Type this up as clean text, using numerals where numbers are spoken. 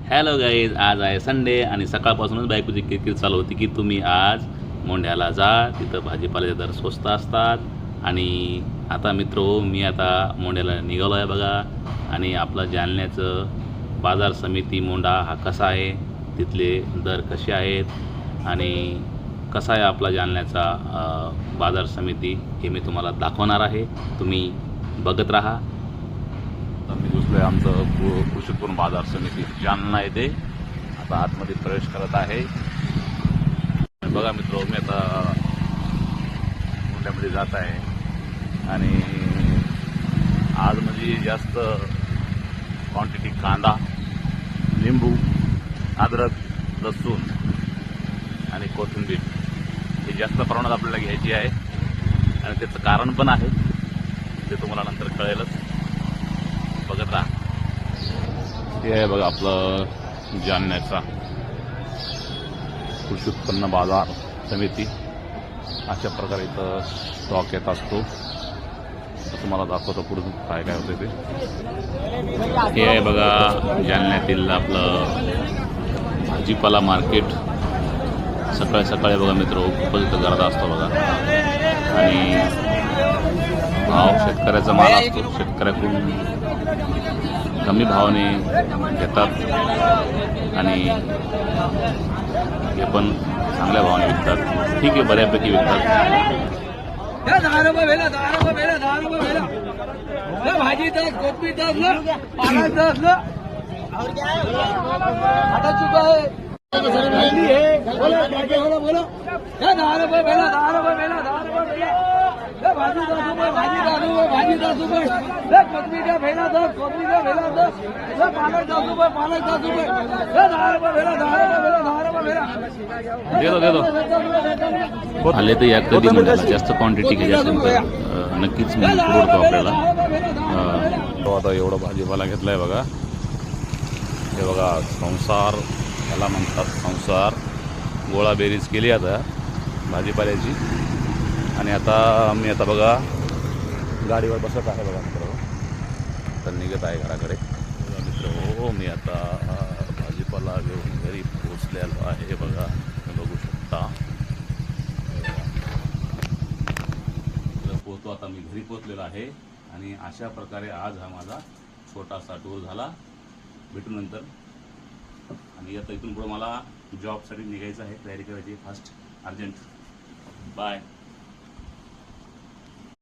Hello guys, आज आहे Sunday आणि सकाळपासूनच बायकोची किरकिर चालू होती की तुम्ही आज मोंढ्याला जा, तिथं भाजीपाल्याचे दर स्वस्त असतात. आणि आता मी आता मोंढ्याला निघालो आहे बघा. आणि आपलं जालन्याचं बाजार समिती मोंढा हा कसा आहे, तिथले दर कसे आहेत आणि कसा आहे आपला जालन्याचा बाजार समिती, हे मी तुम्हाला दाखवणार आहे. तुम्ही बघत राहा. तर मी घुसलो आहे आमचं कृषी उत्पन्न बाजार समिती जालना येथे. आता आतमध्ये प्रवेश करत आहे. बघा मित्र, मी आता मोंढ्यामध्ये जात आहे. आणि आज म्हणजे जास्त क्वांटिटी कांदा, लिंबू, अद्रक, लसूण आणि कोथिंबीर हे जास्त प्रमाणात आपल्याला घ्यायची आहे. आणि त्याचं कारण पण आहे, ते तुम्हाला नंतर कळेलच. बघत राहा. हे आहे बघा आपलं जालन्याचा कृषी उत्पन्न बाजार समिती. अशा प्रकारे इथं स्टॉक येत असतो. तुम्हाला दाखवतो पुढे काय काय होते ते. हे आहे बघा जालन्यातील आपलं भाजीपाला मार्केट. सकाळी सकाळी बघा मित्र, खूपच इथं गर्दा असतो बघा. आणि भाव शेतकऱ्याचा माल असतो, शेतकऱ्याकडून कमी भावाने घेतात आणि हे पण चांगल्या भावाने विकतात. ठीक आहे, बऱ्यापैकी विकतात. भाजी 10, कोथमीर 10, पालक 10, आटा चुका है, भिंडी है, बोलो 10 रुपये बेला, 10 रुपये बेला, 10 रुपये बेला, भाजी 10 रुपये, भाजी 10 रुपये, भाजी 10 रुपये, कोथमीर का भेला 10, कोथमीर का भेला 10, पालक 10 रुपये, पालक 10 रुपये, 10 रुपये बेला, 10 रुपये बेला, 10 रुपये बेला. दे दो आले तर या कधी म्हणाला जास्त क्वांटिटी घ्यायची असेल तर नक्कीच मी पुरवतो आपल्याला. तो आता एवढा भाजीपाला घेतलाय बघा. हे बघा संसार याला म्हणतात, संसार. गोळा बेरीज केली आता भाजीपाल्याची. आणि मी आता बघा गाडीवर बसत आहे बघा मित्र. तर निघत आहे घराकडे मित्र. मी आता भाजीपाला घेऊन घरी पोचलेलो आहे बघा, बघू शकता. पोहतो आता मी घरी पोचलेलो आहे. आणि अशा प्रकारे आज हा माझा छोटासा टूर झाला. भेटू नंतर. आणि आता इथून पुढे मला जॉबसाठी निघायचं आहे, तयारी करायची फास्ट अर्जंट. बाय.